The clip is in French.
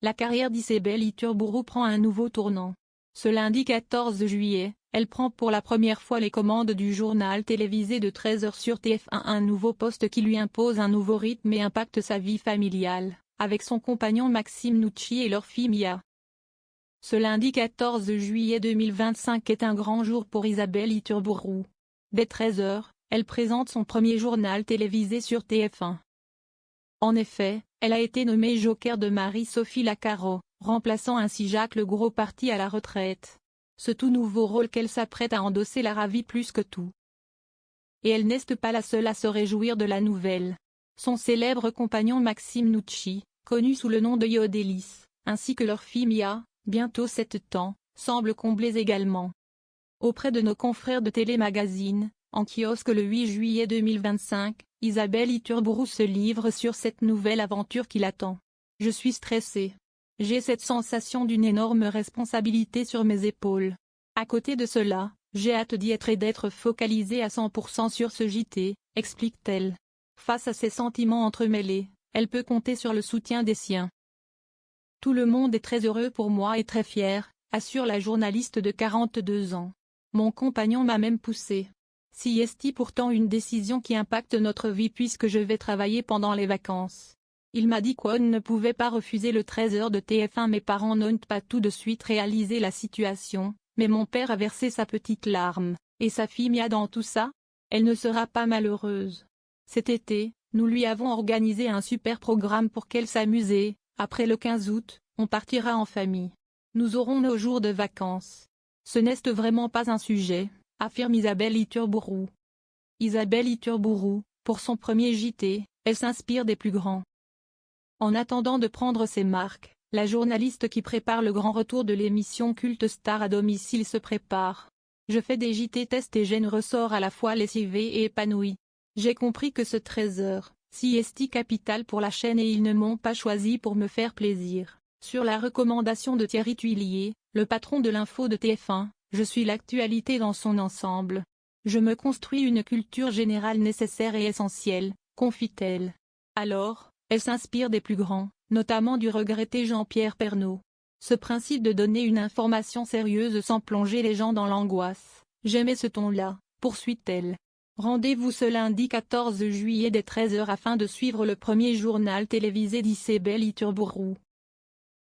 La carrière d'Isabelle Iturburu prend un nouveau tournant. Ce lundi 14 juillet, elle prend pour la première fois les commandes du journal télévisé de 13h sur TF1, un nouveau poste qui lui impose un nouveau rythme et impacte sa vie familiale, avec son compagnon Maxime Nucci et leur fille Mia. Ce lundi 14 juillet 2025 est un grand jour pour Isabelle Iturburu. Dès 13h, elle présente son premier journal télévisé sur TF1. En effet, elle a été nommée joker de Marie-Sophie Lacaro, remplaçant ainsi Jacques Legros parti à la retraite. Ce tout nouveau rôle qu'elle s'apprête à endosser la ravit plus que tout. Et elle n'est pas la seule à se réjouir de la nouvelle. Son célèbre compagnon Maxime Nucci, connu sous le nom de Yodelis, ainsi que leur fille Mia, bientôt 7 ans, semblent comblés également. Auprès de nos confrères de Télé Magazine, en kiosque le 8 juillet 2025, Isabelle Iturburu se livre sur cette nouvelle aventure qui l'attend. « Je suis stressée. J'ai cette sensation d'une énorme responsabilité sur mes épaules. À côté de cela, j'ai hâte d'y être et d'être focalisée à 100% sur ce JT », explique-t-elle. Face à ces sentiments entremêlés, elle peut compter sur le soutien des siens. « Tout le monde est très heureux pour moi et très fier », assure la journaliste de 42 ans. « Mon compagnon m'a même poussée. Si est pourtant une décision qui impacte notre vie puisque je vais travailler pendant les vacances. Il m'a dit qu'on ne pouvait pas refuser le 13h de TF1. Mes parents n'ont pas tout de suite réalisé la situation, mais mon père a versé sa petite larme. Et sa fille Mia dans tout ça? Elle ne sera pas malheureuse. Cet été, nous lui avons organisé un super programme pour qu'elle s'amuse et, après le 15 août, on partira en famille. Nous aurons nos jours de vacances. Ce n'est vraiment pas un sujet, affirme Isabelle Iturburu. Isabelle Iturburu, pour son premier JT, elle s'inspire des plus grands. En attendant de prendre ses marques, la journaliste qui prépare le grand retour de l'émission culte Star à domicile se prépare. « Je fais des JT tests et je ressors à la fois lessivée et épanouie. J'ai compris que ce 13h, si est capital pour la chaîne et ils ne m'ont pas choisi pour me faire plaisir. Sur la recommandation de Thierry Tuillier, le patron de l'info de TF1, je suis l'actualité dans son ensemble. Je me construis une culture générale nécessaire et essentielle, confie-t-elle. » Alors, elle s'inspire des plus grands, notamment du regretté Jean-Pierre Pernaut. Ce principe de donner une information sérieuse sans plonger les gens dans l'angoisse, j'aimais ce ton-là, poursuit-elle. Rendez-vous ce lundi 14 juillet dès 13h afin de suivre le premier journal télévisé d'Isabelle Iturburu.